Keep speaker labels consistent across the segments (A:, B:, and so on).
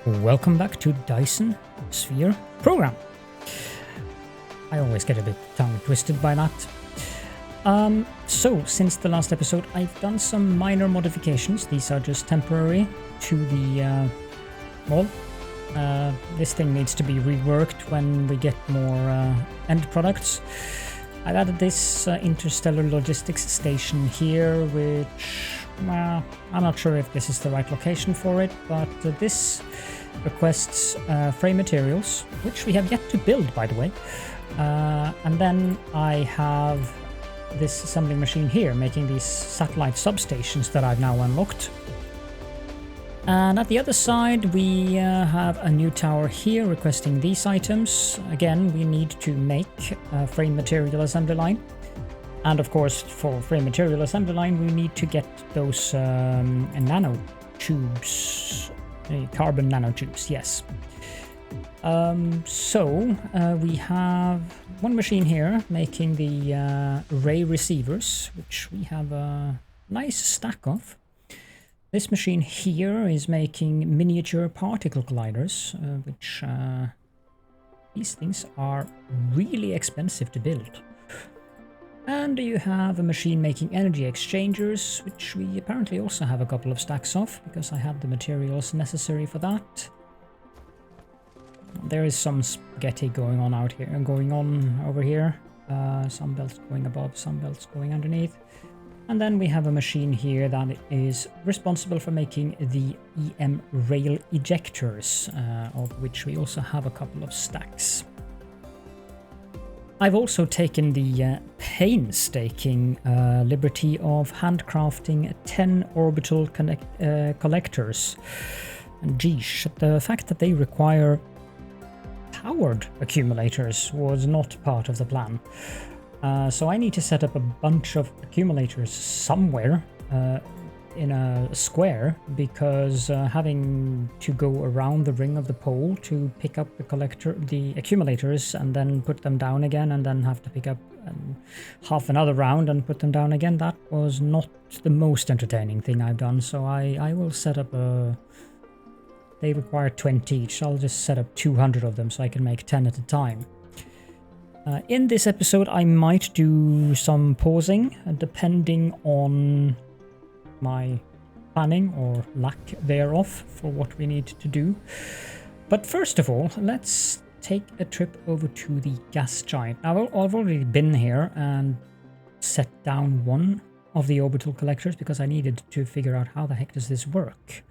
A: Welcome back to Dyson Sphere Program. I always get a bit tongue twisted by that. So since the last episode, I've done some minor modifications. These are just temporary to the wall. This thing needs to be reworked when we get more end products. I've added this interstellar logistics station here, which I'm not sure if this is the right location for it, but this requests frame materials, which we have yet to build, by the way. And then I have this assembling machine here making these satellite substations that I've now unlocked. And at the other side we have a new tower here requesting these items. Again, we need to make a frame material assembly line. And of course, for frame material assembly line, we need to get those nanotubes, carbon nanotubes, yes. So we have one machine here making the ray receivers, which we have a nice stack of. This machine here is making miniature particle colliders, which these things are really expensive to build. And you have a machine making energy exchangers, which we apparently also have a couple of stacks of, because I have the materials necessary for that. There is some spaghetti going on over here. Some belts going above, some belts going underneath. And then we have a machine here that is responsible for making the EM rail ejectors, of which we also have a couple of stacks. I've also taken the painstaking liberty of handcrafting 10 orbital collectors. And geez, the fact that they require powered accumulators was not part of the plan. So I need to set up a bunch of accumulators somewhere in a square, because having to go around the ring of the pole to pick up the accumulators and then put them down again, and then have to pick up half another round and put them down again, that was not the most entertaining thing I've done. So I will set up they require 20 each. I'll just set up 200 of them so I can make 10 at a time. In this episode I might do some pausing depending on my planning or lack thereof for what we need to do. But first of all, let's take a trip over to the gas giant. Now, I've already been here and set down one of the orbital collectors because I needed to figure out how the heck does this work.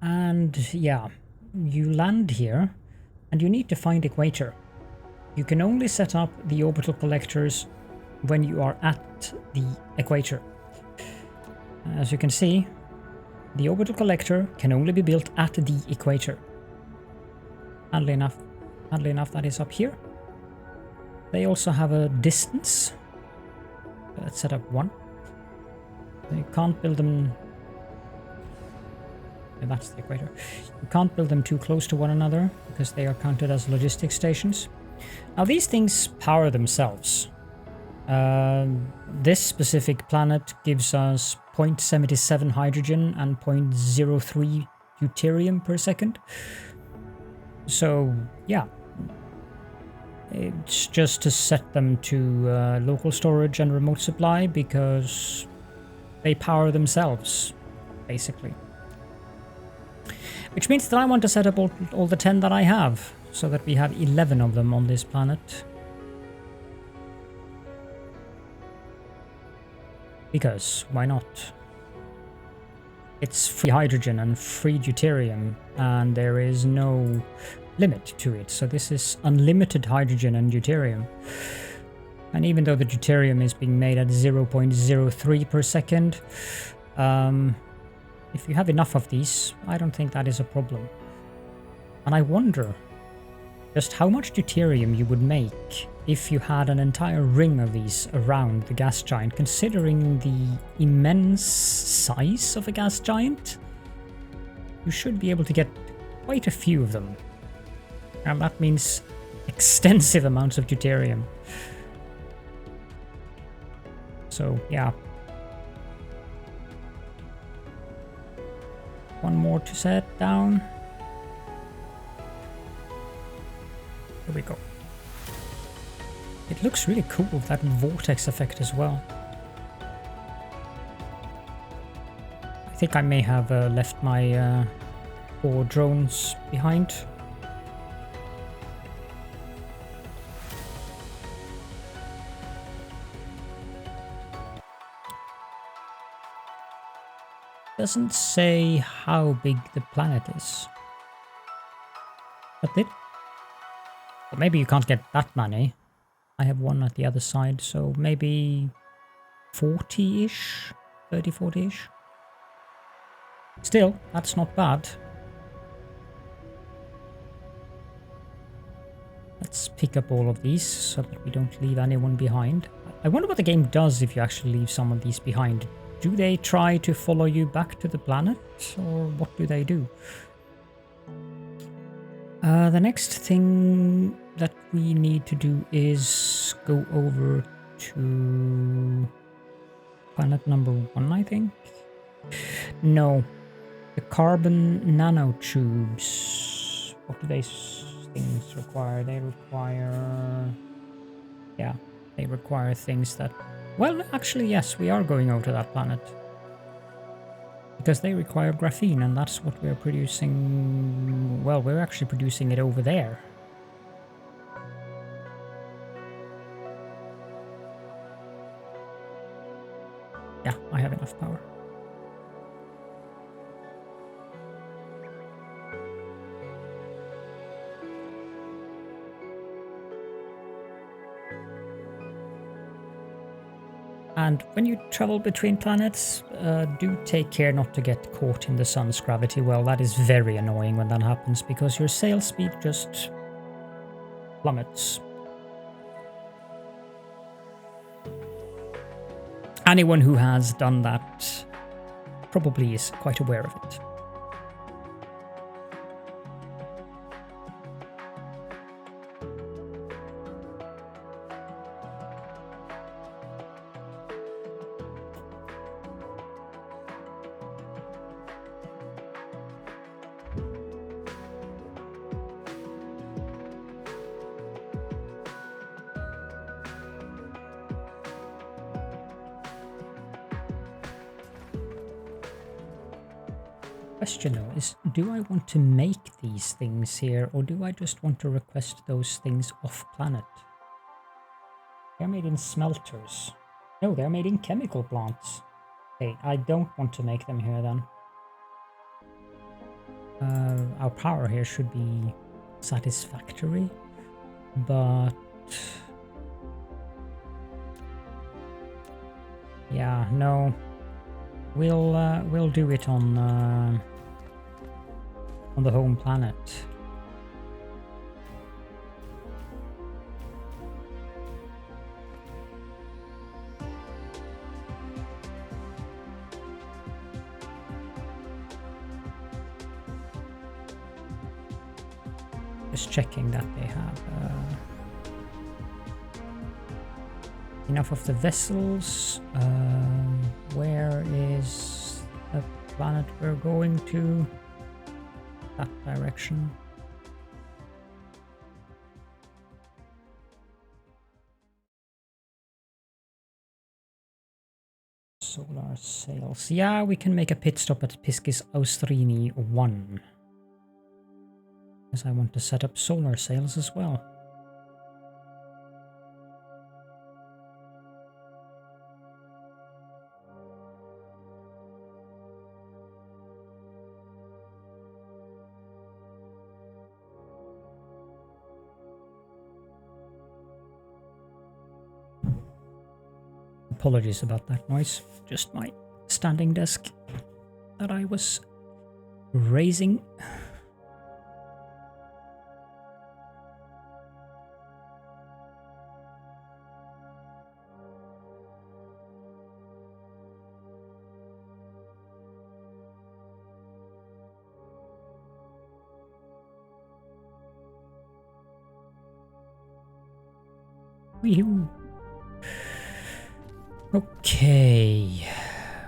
A: And yeah, you land here and you need to find equator. You can only set up the orbital collectors when you are at the equator. As you can see, the orbital collector can only be built at the equator. Handily enough, that is up here. They also have a distance. Let's set up one. You can't build them. Yeah, that's the equator. You can't build them too close to one another because they are counted as logistic stations. Now these things power themselves. This specific planet gives us 0.77 hydrogen and 0.03 deuterium per second. So yeah, it's just to set them to local storage and remote supply because they power themselves, basically. Which means that I want to set up all the 10 that I have, so that we have 11 of them on this planet. Because why not? It's free hydrogen and free deuterium, and there is no limit to it. So this is unlimited hydrogen and deuterium. And even though the deuterium is being made at 0.03 per second, if you have enough of these, I don't think that is a problem. And I wonder just how much deuterium you would make if you had an entire ring of these around the gas giant, considering the immense size of a gas giant. You should be able to get quite a few of them. And that means extensive amounts of deuterium. So, yeah. One more to set down. Here we go. It looks really cool, that vortex effect as well. I think I may have left my 4 drones behind. Doesn't say how big the planet is. That did? Well, maybe you can't get that many. I have one at the other side, so maybe 40-ish? 30, 40-ish? Still, that's not bad. Let's pick up all of these so that we don't leave anyone behind. I wonder what the game does if you actually leave some of these behind. Do they try to follow you back to the planet, or what do they do? The next thing that we need to do is go over to planet number 1, I think. No, the carbon nanotubes. What do these things require? They require... yeah, they require things that... well, actually, yes, we are going over to that planet. Because they require graphene, and that's what we're producing... well, we're actually producing it over there. Yeah, I have enough power. And when you travel between planets, do take care not to get caught in the sun's gravity well. That is very annoying when that happens, because your sail speed just plummets. Anyone who has done that probably is quite aware of it. Question though is, do I want to make these things here, or do I just want to request those things off planet? They're made in smelters. No, they're made in chemical plants. Okay, I don't want to make them here then. Our power here should be satisfactory, but yeah, no, we'll do it on the home planet. Just checking that they have enough of the vessels. Where is the planet we're going to? That direction. Solar sails. Yeah, we can make a pit stop at Piscis Austrini 1. Because I want to set up solar sails as well. Apologies about that noise, just my standing desk that I was raising. Wee-hoo. Okay,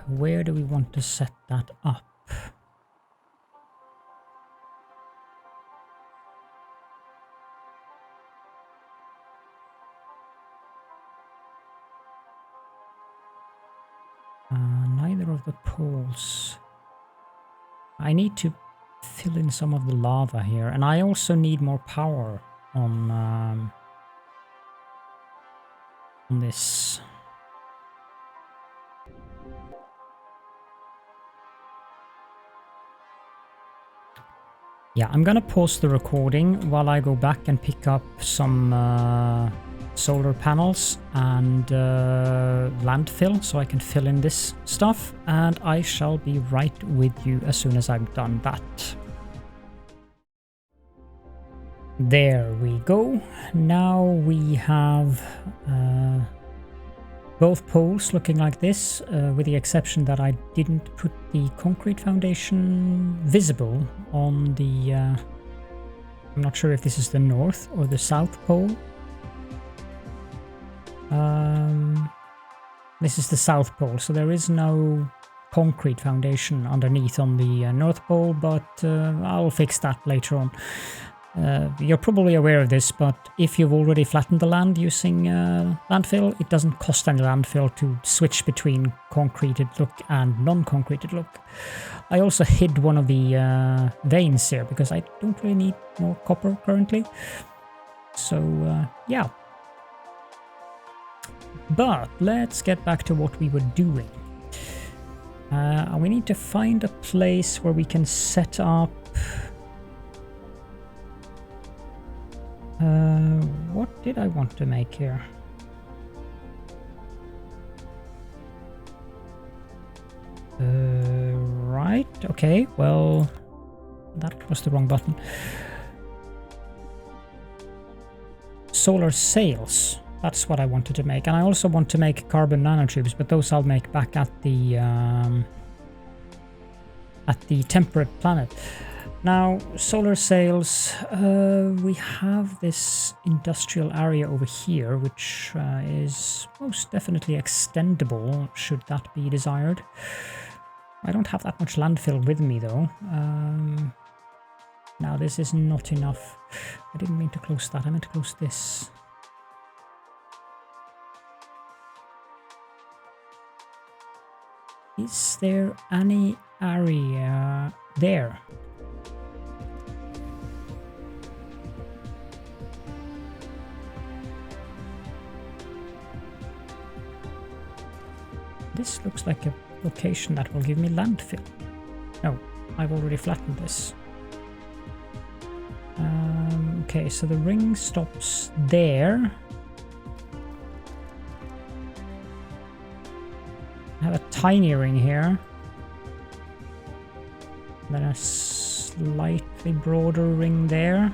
A: where do we want to set that up? Neither of the poles. I need to fill in some of the lava here, and I also need more power on this. Yeah, I'm gonna pause the recording while I go back and pick up some solar panels and landfill so I can fill in this stuff, and I shall be right with you as soon as I've done that. There we go. Now we have both poles looking like this, with the exception that I didn't put the concrete foundation visible on the... I'm not sure if this is the north or the south pole. This is the south pole, so there is no concrete foundation underneath on the north pole, but I'll fix that later on. You're probably aware of this, but if you've already flattened the land using landfill, it doesn't cost any landfill to switch between concreted look and non-concreted look. I also hid one of the veins here because I don't really need more copper currently. So yeah. But let's get back to what we were doing. We need to find a place where we can set up... what did I want to make here? Right, okay, well, that was the wrong button. Solar sails, that's what I wanted to make. And I also want to make carbon nanotubes, but those I'll make back at the temperate planet. Now, solar sails, we have this industrial area over here, which is most definitely extendable, should that be desired. I don't have that much landfill with me, though. Now, this is not enough. I didn't mean to close that, I meant to close this. Is there any area there? This looks like a location that will give me landfill. No, I've already flattened this. Okay, so the ring stops there. I have a tiny ring here. Then a slightly broader ring there.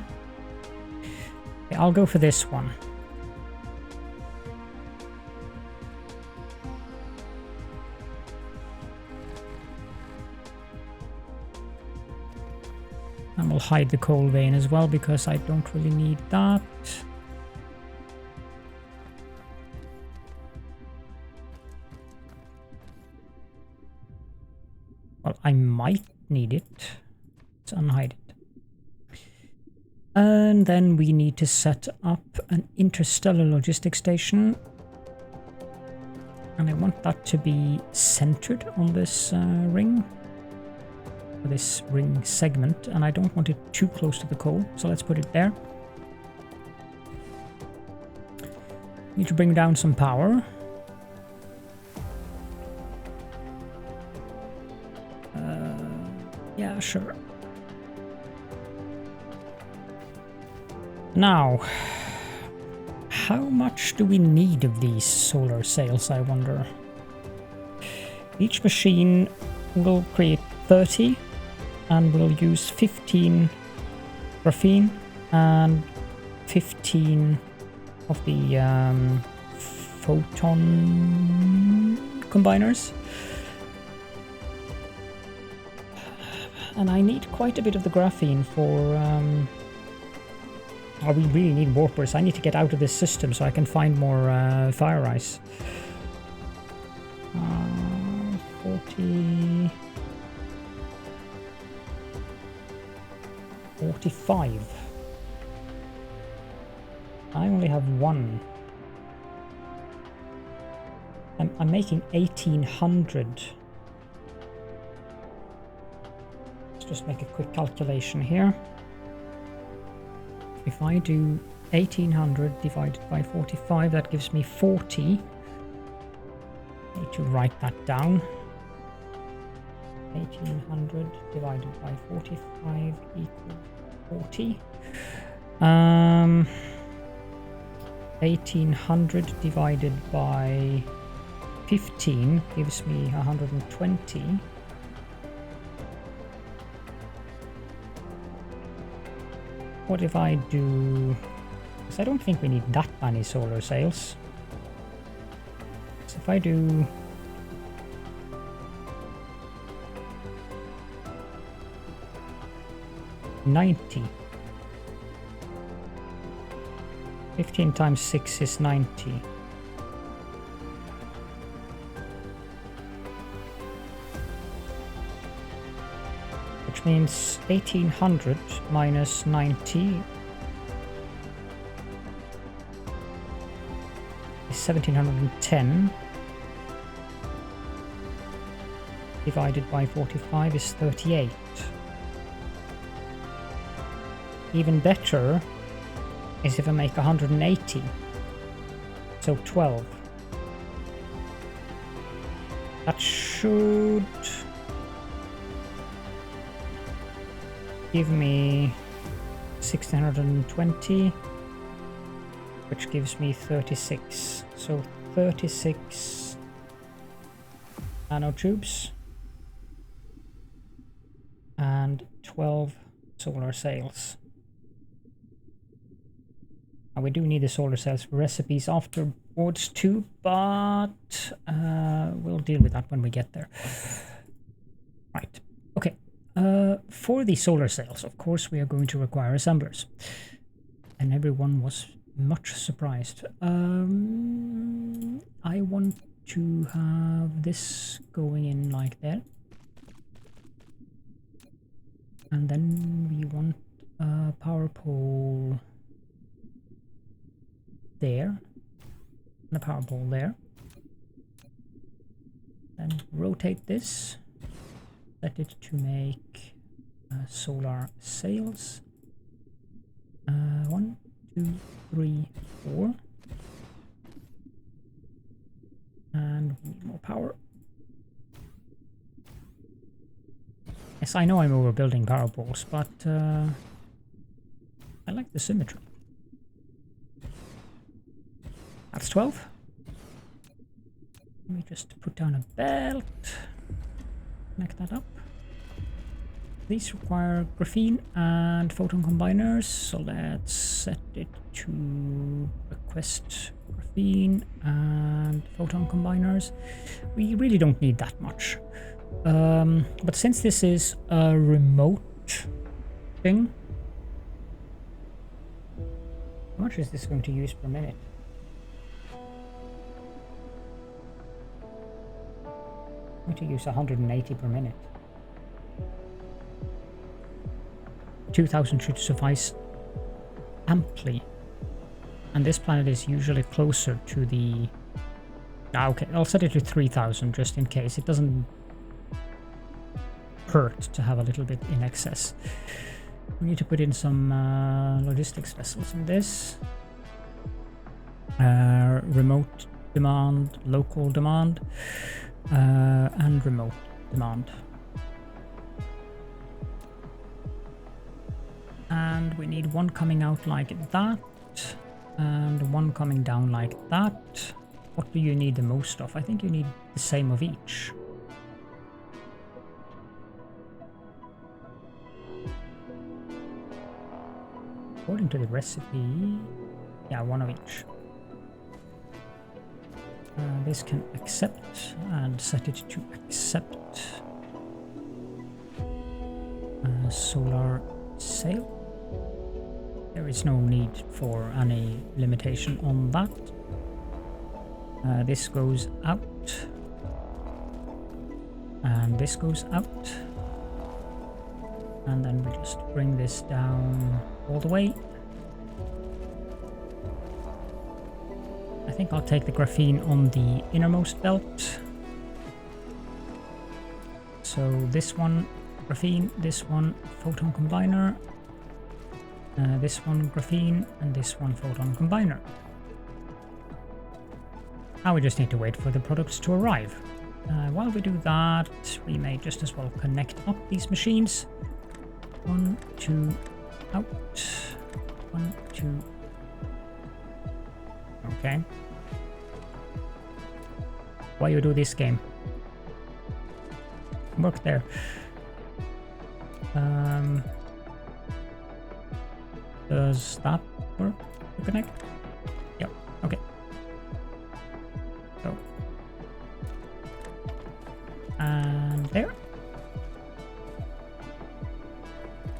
A: Okay, I'll go for this one. And we'll hide the coal vein as well, because I don't really need that. Well, I might need it. Let's unhide it. And then we need to set up an interstellar logistics station. And I want that to be centered on this ring. This ring segment, and I don't want it too close to the coal, so let's put it there. Need to bring down some power. Yeah, sure. Now, how much do we need of these solar sails, I wonder? Each machine will create 30. And we'll use 15 graphene and 15 of the photon combiners. And I need quite a bit of the graphene for... oh, we really need warpers. I need to get out of this system so I can find more fire ice. 40... 45. I only have one. I'm I'm making 1800. Let's just make a quick calculation here. If I do 1800 divided by 45, that gives me 40. I need to write that down. 1800 divided by 45 equals 40. 1800 divided by 15 gives me 120. What if I do... Because I don't think we need that many solar sails. So if I do... 90. 15 times 6 is 90. Which means 1800 minus 90 is 1710. Divided by 45 is 38. Even better is if I make 180, so 12. That should give me 1620, which gives me 36. So 36 nanotubes and 12 solar sails. Now we do need the solar cells for recipes afterwards too, but we'll deal with that when we get there. Right, okay. For the solar cells, of course, we are going to require assemblers. And everyone was much surprised. I want to have this going in like that. And then we want a power pole there, and a power pole there. Then rotate this, set it to make solar sails. 1, 2, 3, 4. And we need more power. Yes, I know I'm overbuilding power poles, but I like the symmetry. That's 12. Let me just put down a belt, connect that up. These require graphene and photon combiners, so let's set it to request graphene and photon combiners. We really don't need that much. But since this is a remote thing, how much is this going to use per minute? I'm going to use 180 per minute. 2000 should suffice amply. And this planet is usually closer to the... okay, I'll set it to 3000 just in case. It doesn't hurt to have a little bit in excess. We need to put in some logistics vessels in this. Remote demand, local demand, and remote demand. And we need one coming out like that, and one coming down like that. What do you need the most of? I think you need the same of each. According to the recipe, yeah, one of each. This can accept, and set it to accept. Solar sail. There is no need for any limitation on that. This goes out, and this goes out, and then we just bring this down all the way. I think I'll take the graphene on the innermost belt. So this one graphene, this one photon combiner, this one graphene, and this one photon combiner. Now we just need to wait for the products to arrive. While we do that, we may just as well connect up these machines. 1, 2, out. 1, 2. Okay. Why you do this game? Work there. Does that work to connect? Yep. Okay. So. And there.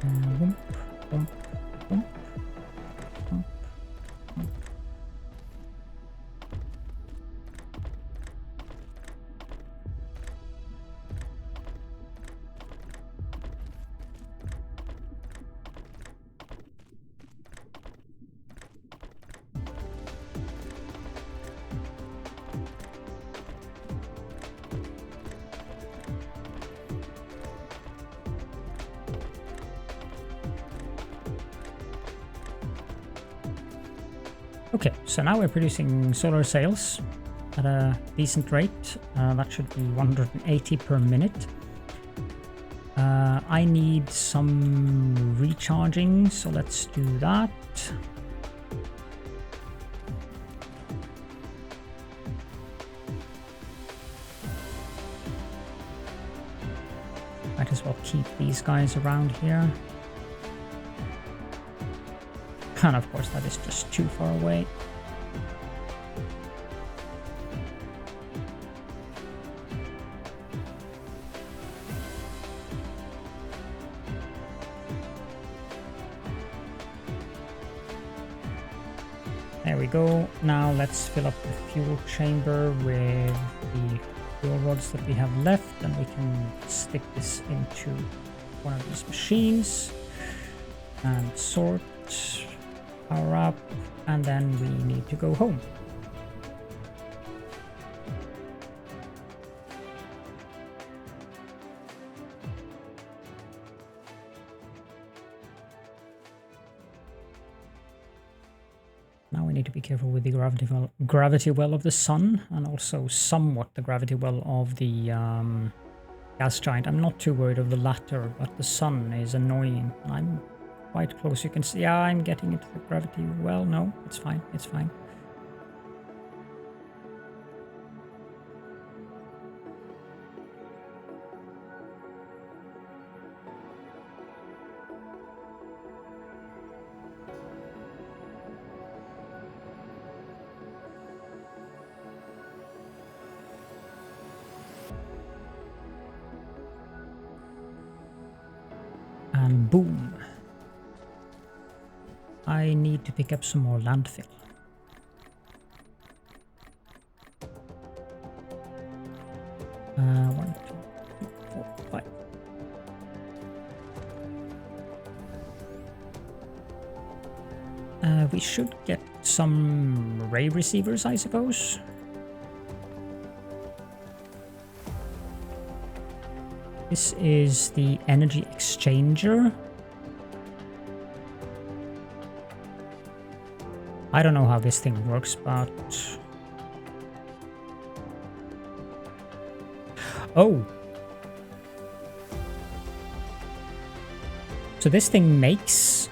A: And boom, boom, boom, boom, boom. Okay, so now we're producing solar sails at a decent rate. That should be 180 per minute. I need some recharging, so let's do that. Might as well keep these guys around here. And of course that is just too far away. There we go. Now let's fill up the fuel chamber with the fuel rods that we have left, and we can stick this into one of these machines and sort. Power up, and then we need to go home. Now we need to be careful with the gravity well of the sun, and also somewhat the gravity well of the gas giant. I'm not too worried of the latter, but the sun is annoying. I'm quite close. You can see, yeah, I'm getting into the gravity well. No, it's fine. It's fine. And boom. I need to pick up some more landfill. One, 2, 3, 4, 5. We should get some ray receivers, I suppose. This is the energy exchanger. I don't know how this thing works, but... Oh! So this thing makes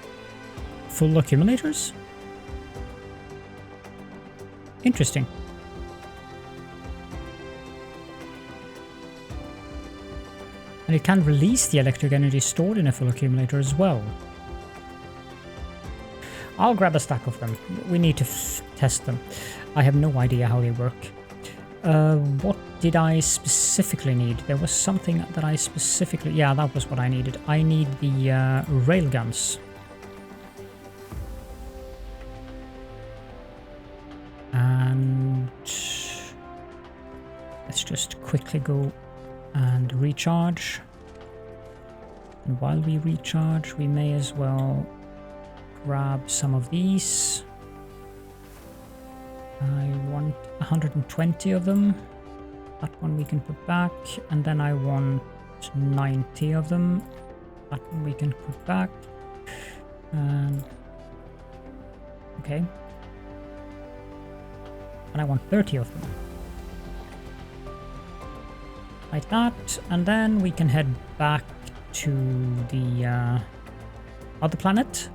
A: full accumulators? Interesting. And it can release the electric energy stored in a full accumulator as well. I'll grab a stack of them. We need to test them. I have no idea how they work. What did I specifically need? There was something that I specifically... Yeah, that was what I needed. I need the railguns. And... let's just quickly go and recharge. And while we recharge, we may as well grab some of these. I want 120 of them. That one we can put back. And then I want 90 of them. That one we can put back. And okay. And I want 30 of them. Like that. And then we can head back to the other planet.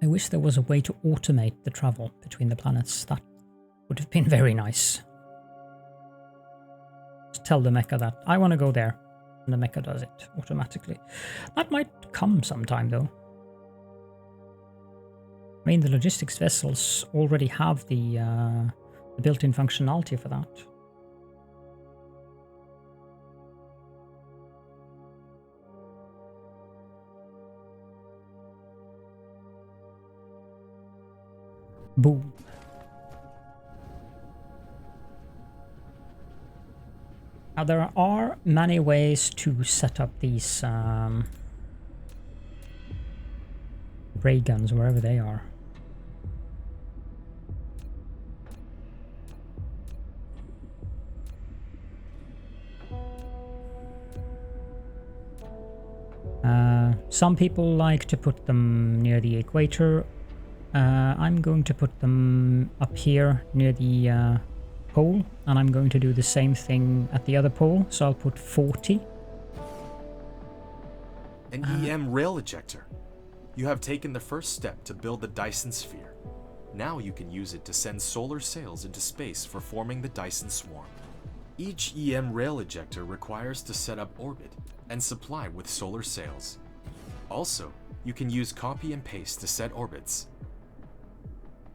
A: I wish there was a way to automate the travel between the planets. That would have been very nice. Just tell the mecha that I want to go there, and the mecha does it automatically. That might come sometime, though. I mean, the logistics vessels already have the built-in functionality for that. Boom. Now there are many ways to set up these ray guns wherever they are. Some people like to put them near the equator. I'm going to put them up here near the pole, and I'm going to do the same thing at the other pole, so I'll put 40.
B: An EM rail ejector. You have taken the first step to build the Dyson Sphere. Now you can use it to send solar sails into space for forming the Dyson Swarm. Each EM rail ejector requires to set up orbit and supply with solar sails. Also, you can use copy and paste to set orbits.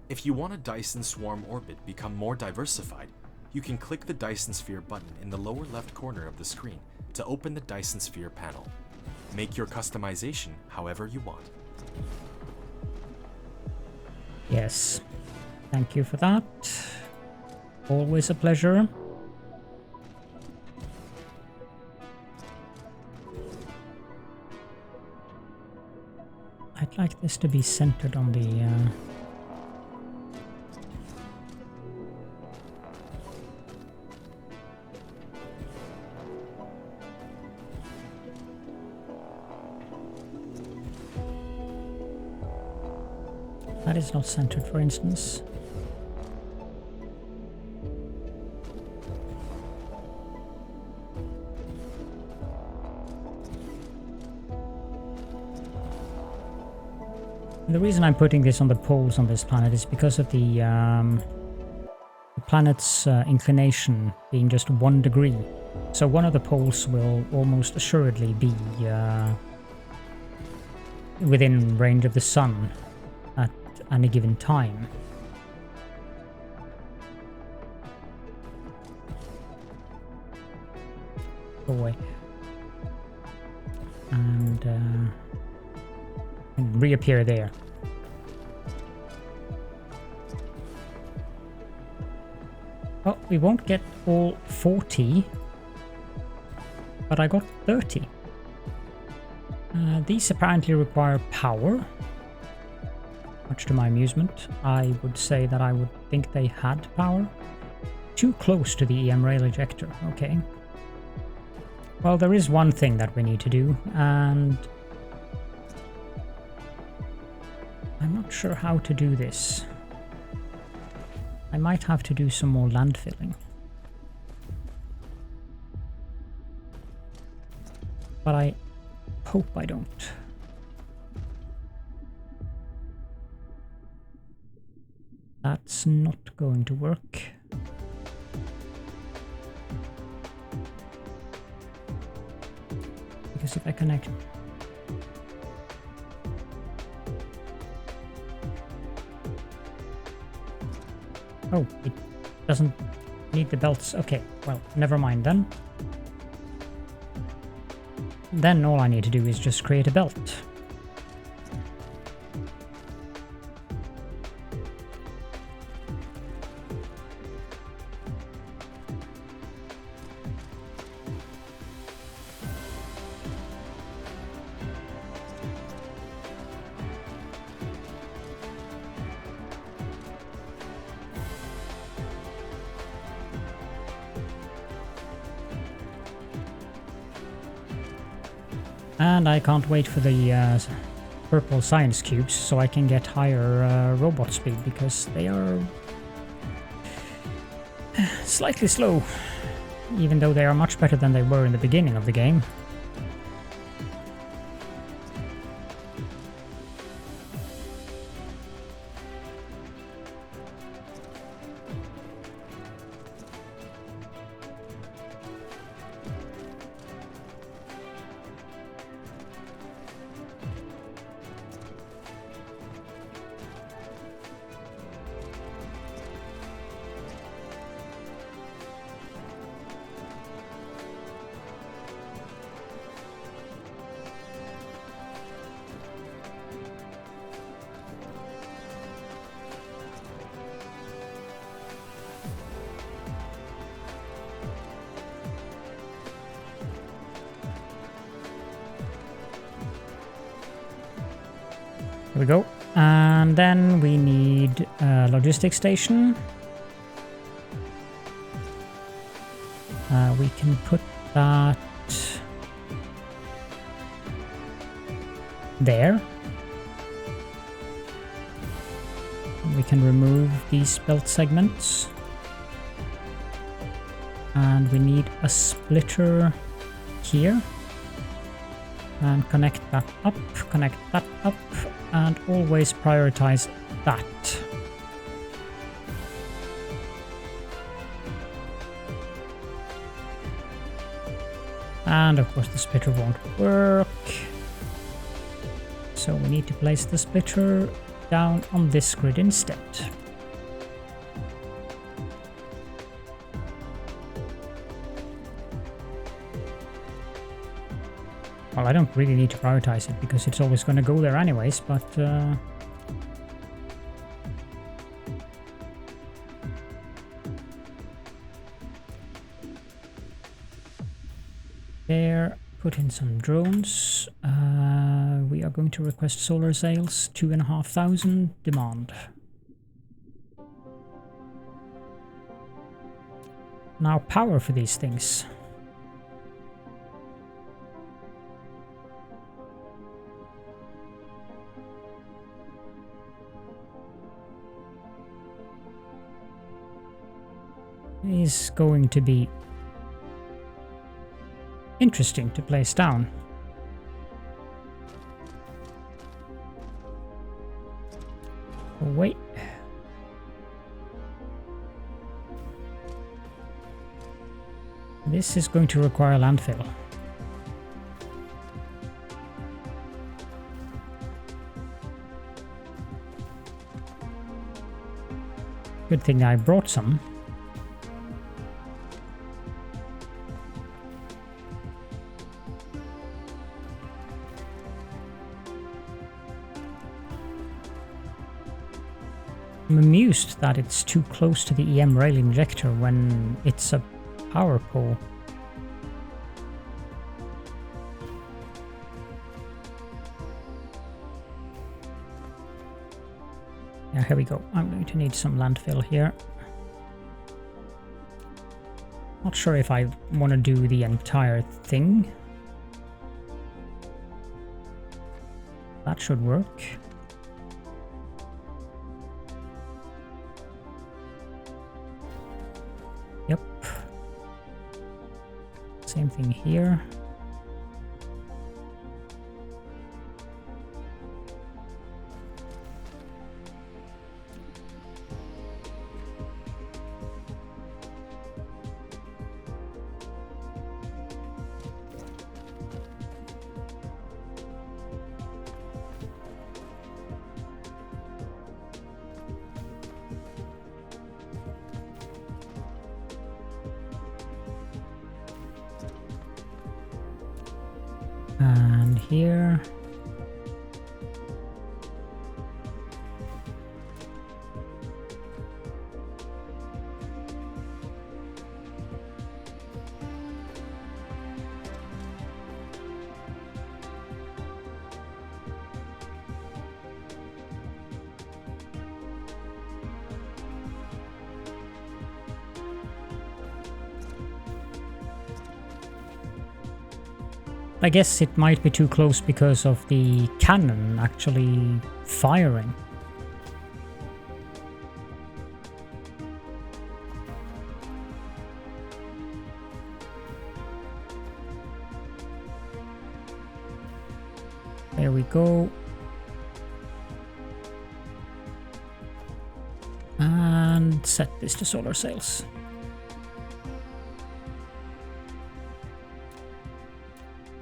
B: If you want a Dyson Swarm orbit become more diversified, you can click the Dyson Sphere button in the lower left corner of the screen to open the Dyson Sphere panel. Make your customization however you want.
A: Yes, thank you for that. Always a pleasure. I'd like this to be centered on the that is not centered, for instance. The reason I'm putting this on the poles on this planet is because of the planet's inclination being just 1 degree. So one of the poles will almost assuredly be within range of the sun at any given time. Go away. And reappear there. Oh, we won't get all 40, but I got 30. These apparently require power, much to my amusement. I would say that I would think they had power. Too close to the EM rail ejector, okay. Well, there is one thing that we need to do, and I'm not sure how to do this. I might have to do some more land filling. But I hope I don't. That's not going to work. Because if I connect... Oh, it doesn't need the belts. Okay, well, never mind then. Then all I need to do is just create a belt. And I can't wait for the purple science cubes so I can get higher robot speed, because they are slightly slow, even though they are much better than they were in the beginning of the game. Here we go. And then we need a logistics station. We can put that there. We can remove these belt segments. And we need a splitter here. And connect that up, and always prioritize that. And of course the splitter won't work. So we need to place the splitter down on this grid instead. Well, I don't really need to prioritize it because it's always going to go there anyways, but there, put in some drones. We are going to request solar sails, 2,500 demand. Now power for these things. Is going to be interesting to place down. Oh, wait. This is going to require landfill. Good thing I brought some. I'm amused that it's too close to the EM rail injector when it's a power pole. Yeah, here we go. I'm going to need some landfill here. Not sure if I want to do the entire thing. That should work. Yep. Same thing here. And here. I guess it might be too close because of the cannon actually firing. There we go. And set this to solar sails.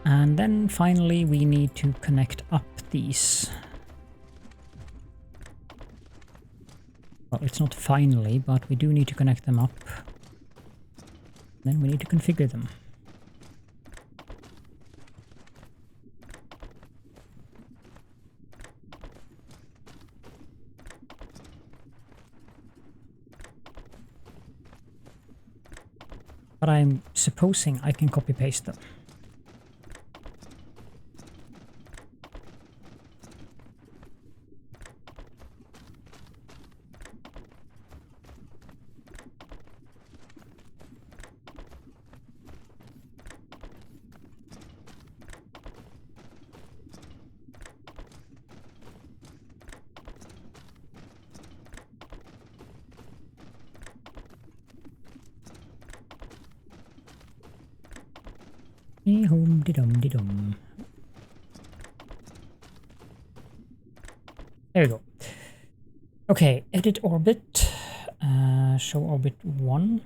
A: And then finally we need to connect up these. Well, it's not finally, but we do need to connect them up. Then we need to configure them. But I'm supposing I can copy paste them. Dum-de-dum-de-dum. There we go. Okay, edit orbit. Show orbit 1.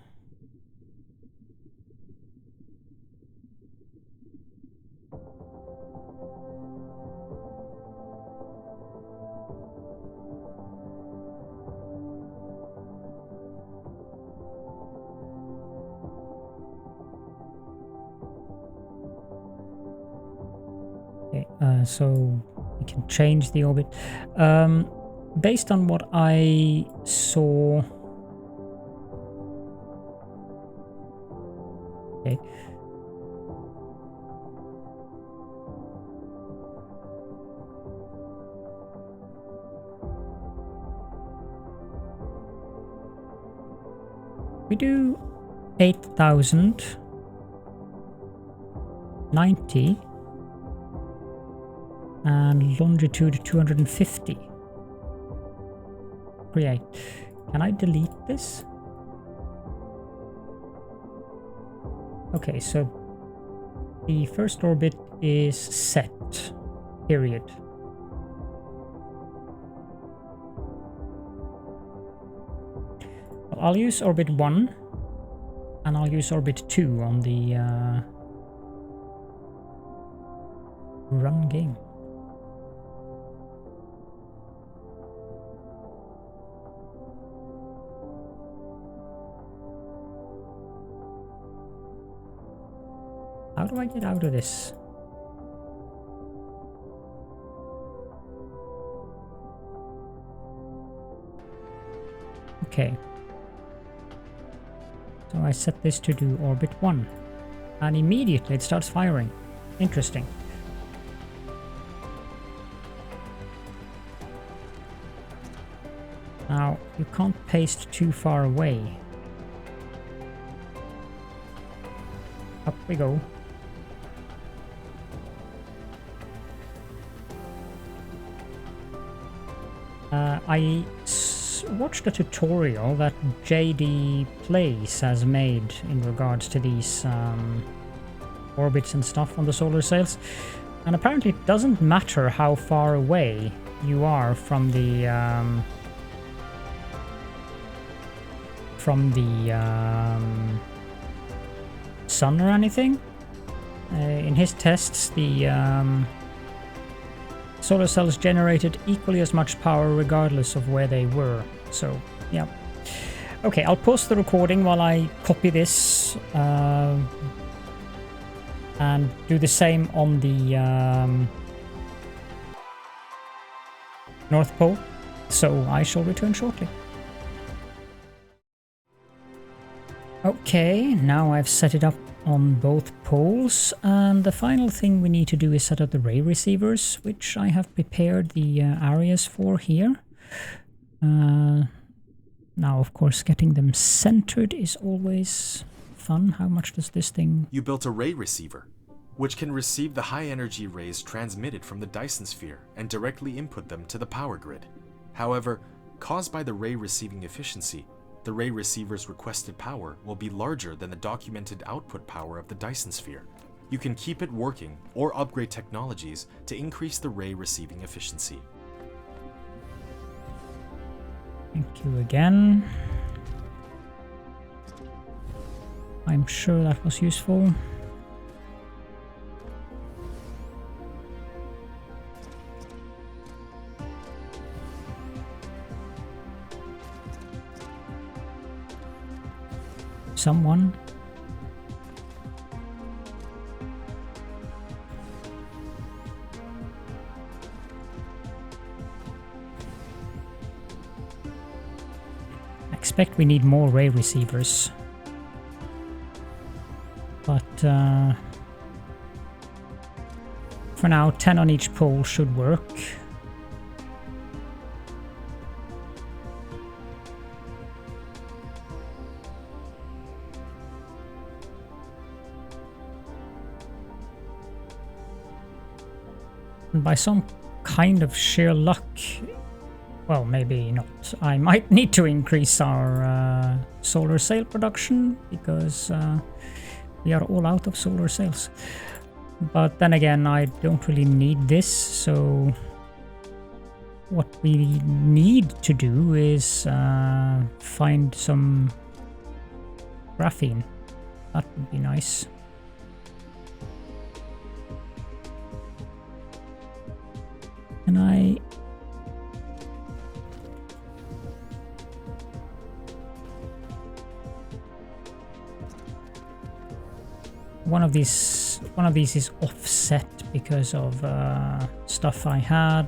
A: So we can change the orbit. Based on what I saw... Okay. We do 8,090 and longitude 250. Create. Can I delete this? Okay, so the first orbit is set, period. Well, I'll use orbit 1 and I'll use orbit 2 on the run game. How do I get out of this? Okay. So I set this to do orbit 1. And immediately it starts firing. Interesting. Now, you can't paste too far away. Up we go. I watched a tutorial that JD Plays has made in regards to these orbits and stuff on the solar sails, and apparently it doesn't matter how far away you are from the sun or anything. In his tests, the solar cells generated equally as much power regardless of where they were. So, yeah. Okay, I'll pause the recording while I copy this and do the same on the North Pole. So I shall return shortly. Okay, now I've set it up on both poles, and the final thing we need to do is set up the ray receivers, which I have prepared the areas for here. Now, of course, getting them centered is always fun. How much does this thing...
B: You built a ray receiver. which can receive the high-energy rays transmitted from the Dyson Sphere and directly input them to the power grid. However, caused by the ray receiving efficiency, the ray receiver's requested power will be larger than the documented output power of the Dyson Sphere. You can keep it working or upgrade technologies to increase the ray receiving efficiency.
A: Thank you again. I'm sure that was useful. Someone. I expect we need more ray receivers. But for now, 10 on each pole should work. And by some kind of sheer luck, well, maybe not, I might need to increase our solar sail production because we are all out of solar sails. But then again, I don't really need this, so what we need to do is find some graphene. That would be nice. Can I... One of these is offset because of stuff I had.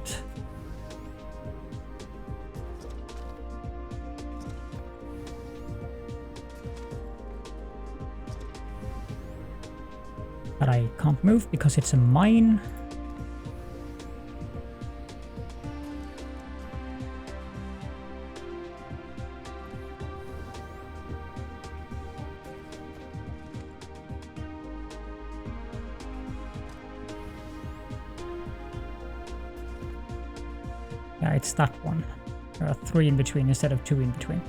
A: But I can't move because it's a mine. Yeah, it's that one. There are 3 in between instead of 2 in between.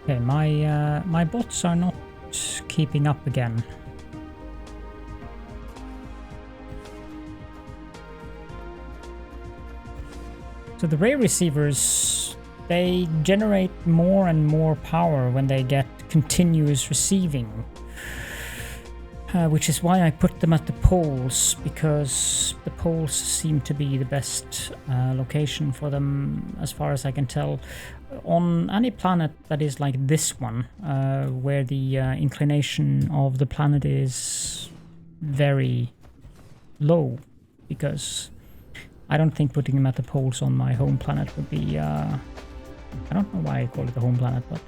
A: Okay, my bots are not keeping up again. So the ray receivers, they generate more and more power when they get continuous receiving. Which is why I put them at the poles, because the poles seem to be the best location for them, as far as I can tell. On any planet that is like this one, where the inclination of the planet is very low, because I don't think putting them at the poles on my home planet would be... I don't know why I call it the home planet, but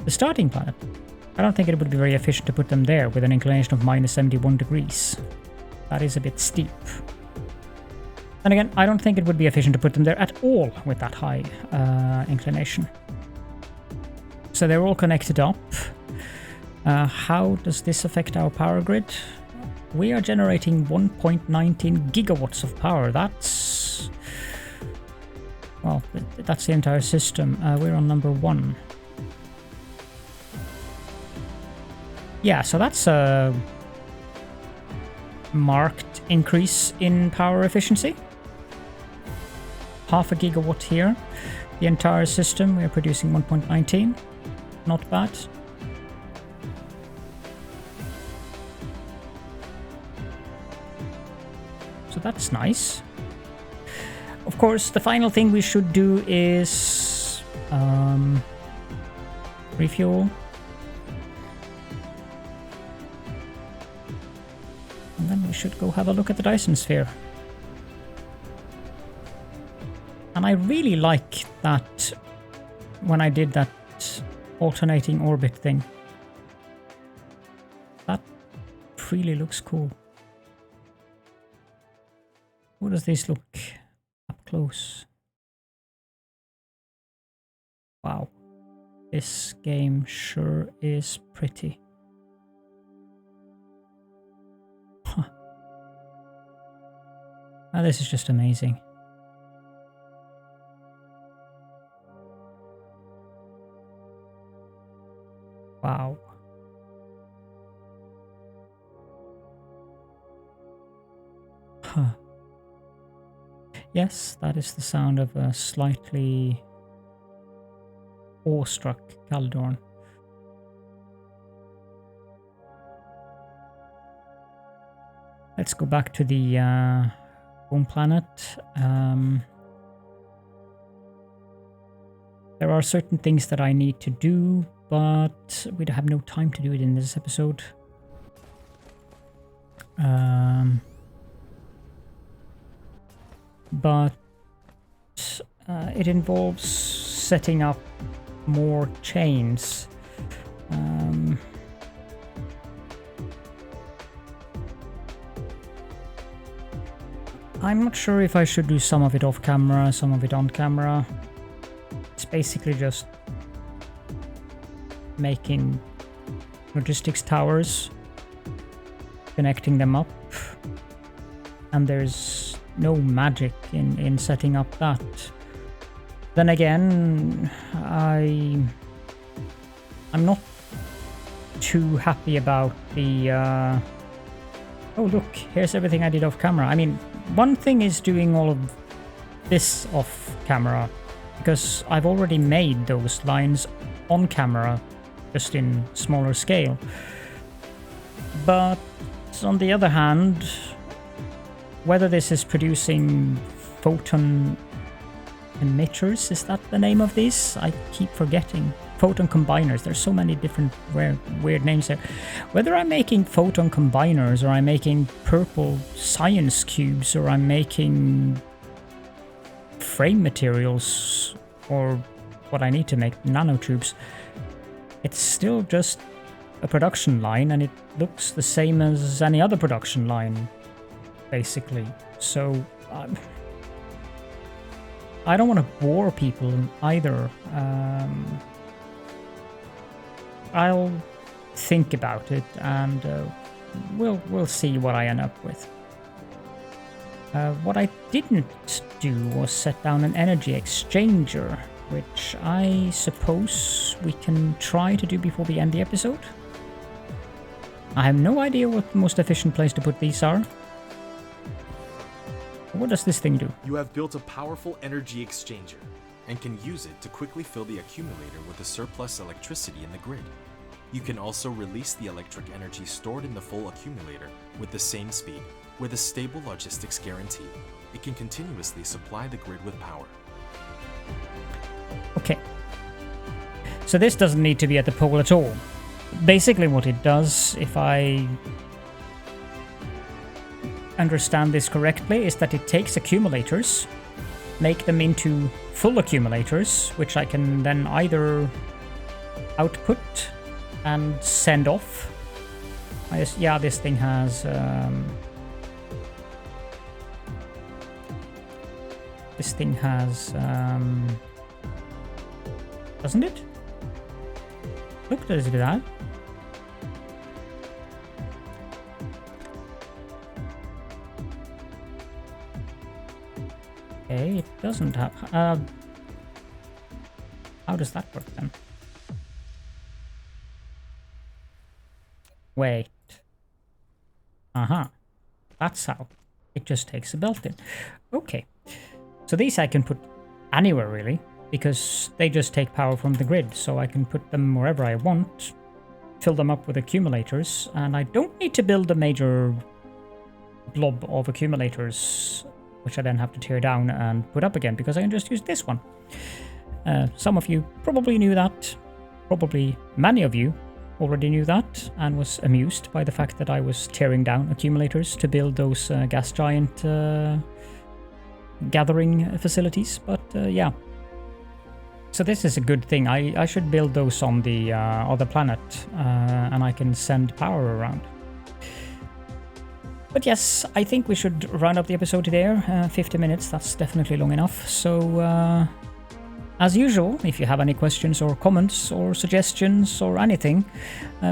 A: the starting planet. I don't think it would be very efficient to put them there with an inclination of minus 71 degrees. That is a bit steep. And again, I don't think it would be efficient to put them there at all with that high inclination. So they're all connected up. How does this affect our power grid? We are generating 1.19 gigawatts of power. That's... well, that's the entire system. We're on number 1. Yeah, so that's a marked increase in power efficiency. Half a gigawatt here. The entire system, we are producing 1.19. Not bad. So that's nice. Of course, the final thing we should do is refuel. And then we should go have a look at the Dyson Sphere. And I really like that when I did that alternating orbit thing. That really looks cool. How does this look up close? Wow. This game sure is pretty. Oh, this is just amazing. Wow. Huh. Yes, that is the sound of a slightly awestruck Caledorn. Let's go back to the home planet. There are certain things that I need to do, but we don't have no time to do it in this episode. But it involves setting up more chains. I'm not sure if I should do some of it off camera, some of it on camera. It's basically just making logistics towers, connecting them up, and there's no magic in setting up that. Then again, I'm not too happy about the oh look, here's everything I did off camera. I mean, one thing is doing all of this off camera, because I've already made those lines on camera, just in smaller scale. But on the other hand, whether this is producing photon emitters, is that the name of these? I keep forgetting. Photon combiners. There's so many different weird names there. Whether I'm making photon combiners, or I'm making purple science cubes, or I'm making frame materials, or what I need to make, nanotubes, it's still just a production line, and it looks the same as any other production line, basically. So I don't want to bore people either. I'll think about it, and we'll see what I end up with. What I didn't do was set down an energy exchanger, which I suppose we can try to do before we end the episode. I have no idea what the most efficient place to put these are. What does this thing do?
B: You have built a powerful energy exchanger and can use it to quickly fill the accumulator with the surplus electricity in the grid. You can also release the electric energy stored in the full accumulator with the same speed. With a stable logistics guarantee, it can continuously supply the grid with power.
A: Okay. So this doesn't need to be at the pole at all. Basically what it does, if I understand this correctly, is that it takes accumulators, make them into full accumulators, which I can then either output and send off. Yeah, this thing has doesn't it? Look, does it do that? Okay, it doesn't have. How does that work then? Wait. That's how. It just takes a belt in. Okay. So these I can put anywhere really, because they just take power from the grid, so I can put them wherever I want, fill them up with accumulators, and I don't need to build a major blob of accumulators, which I then have to tear down and put up again, because I can just use this one. Some of you probably knew that. Probably many of you already knew that, and was amused by the fact that I was tearing down accumulators to build those gas giant gathering facilities. But yeah. So this is a good thing. I should build those on the other planet, and I can send power around. But yes, I think we should round up the episode there. 50 minutes, that's definitely long enough. So As usual, if you have any questions or comments or suggestions or anything,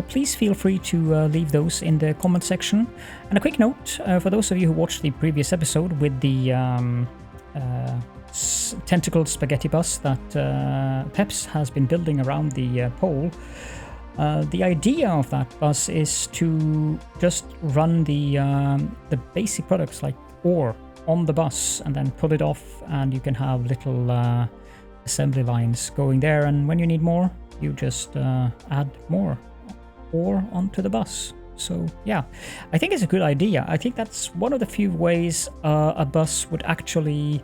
A: please feel free to leave those in the comment section. And a quick note, for those of you who watched the previous episode with the tentacled spaghetti bus that Peps has been building around the pole, the idea of that bus is to just run the basic products like ore on the bus and then pull it off, and you can have little assembly lines going there, and when you need more you just add more ore onto the bus. So yeah, I think it's a good idea. I think that's one of the few ways a bus would actually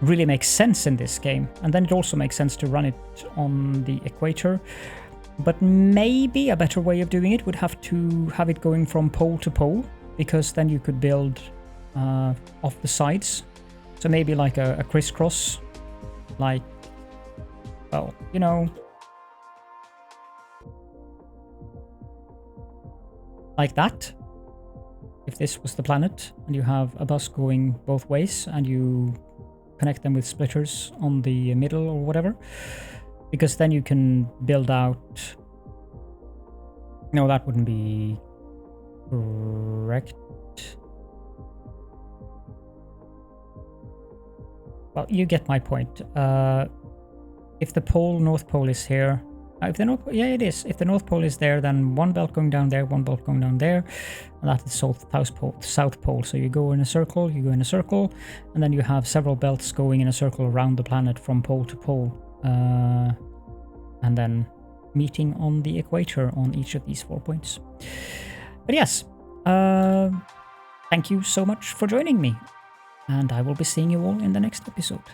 A: really make sense in this game, and then it also makes sense to run it on the equator. But maybe a better way of doing it would have to have it going from pole to pole, because then you could build off the sides. So maybe like a crisscross, like, well, you know, like that. If this was the planet and you have a bus going both ways and you connect them with splitters on the middle or whatever, because then you can build out... No, that wouldn't be correct. Well, you get my point. If the north pole is here, if the north, yeah, it is. If the north pole is there, then one belt going down there, one belt going down there, and that is south pole. So you go in a circle, and then you have several belts going in a circle around the planet from pole to pole, and then meeting on the equator on each of these 4 points. But yes, thank you so much for joining me, and I will be seeing you all in the next episode.